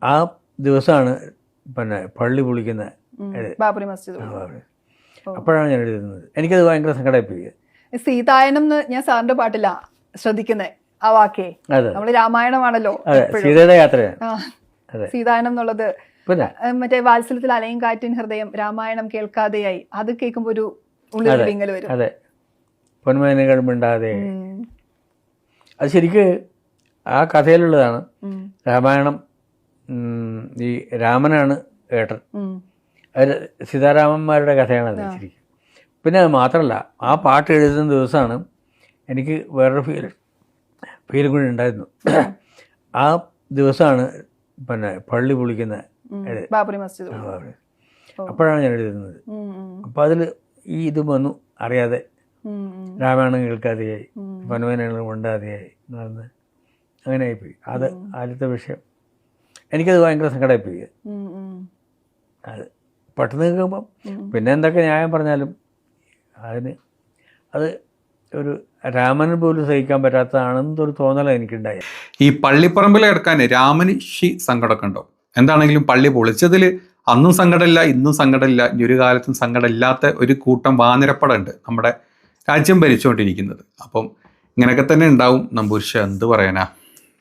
ആ ദിവസമാണ് പിന്നെ പള്ളി പൊളിക്കുന്ന ബാബറി മസ്ജിദ്. അപ്പോഴാണ് ഞാൻ എഴുതുന്നത്. എനിക്കത് ഭയങ്കര സങ്കടമായി. സീതായനം എന്ന് ഞാൻ സാറിന്റെ പാട്ടില്ല ശ്രദ്ധിക്കുന്നത് ആ വാക്കേ. നമ്മള് രാമായണമാണല്ലോ. സീതയുടെ യാത്രയാണ് സീതായനം എന്നുള്ളത്. മറ്റേ വാത്സല്യത്തിൽ അലയും കാറ്റിൻ ഹൃദയം രാമായണം കേൾക്കാതെയായി, അത് കേൾക്കുമ്പോ ഒരു ഉള്ളിൽ വിങ്ങൽ വരും. അതെ, പൊന്മേനകൾ മിണ്ടാതെ. അത് ശരിക്ക് ആ കഥയിലുള്ളതാണ്. രാമായണം ഈ രാമനാണ് ഏട്ടൻ, അത് സീതാരാമന്മാരുടെ കഥയാണത് ശരിക്കും. പിന്നെ അത് മാത്രമല്ല, ആ പാട്ട് എഴുതുന്ന ദിവസമാണ് എനിക്ക് വേറൊരു ഫീലും കൂടി ഉണ്ടായിരുന്നു. ആ ദിവസമാണ് പിന്നെ പള്ളി പൊളിക്കുന്ന ബാബറി മസ്ജിദ്. അപ്പോഴാണ് ഞാൻ എഴുതുന്നത്. അപ്പം അതിൽ ഈ ഇത് വന്നു അറിയാതെ. രാമായണം കേൾക്കാതെയായി, പൊന്മേനകൾ മിണ്ടാതെയായി എന്ന് പറഞ്ഞ് അങ്ങനെ ആയിപ്പോയി. അത് ആദ്യത്തെ വിഷയം. എനിക്കത് ഭയങ്കര സങ്കടമായിപ്പോയി. അത് പെട്ടെന്ന് കേൾക്കുമ്പം പിന്നെ എന്തൊക്കെ ന്യായം പറഞ്ഞാലും അത് ഒരു രാമന് പോലും സഹിക്കാൻ പറ്റാത്തതാണെന്നൊരു തോന്നലാണ് എനിക്കുണ്ടായത്. ഈ പള്ളിപ്പറമ്പിൽ കിടക്കാൻ രാമന് സങ്കടമൊക്കെ ഉണ്ടോ? എന്താണെങ്കിലും പള്ളി പൊളിച്ചതിൽ അന്നും സങ്കടമില്ല, ഇന്നും സങ്കടമില്ല, ഇനി ഒരു കാലത്തും സങ്കടമില്ലാത്ത ഒരു കൂട്ടം വാനിരപ്പടമുണ്ട് നമ്മുടെ രാജ്യം ഭരിച്ചുകൊണ്ടിരിക്കുന്നത്. അപ്പം ഇങ്ങനെയൊക്കെ തന്നെ ഉണ്ടാവും. നമ്പൂരിശ എന്ത് പറയാനാ.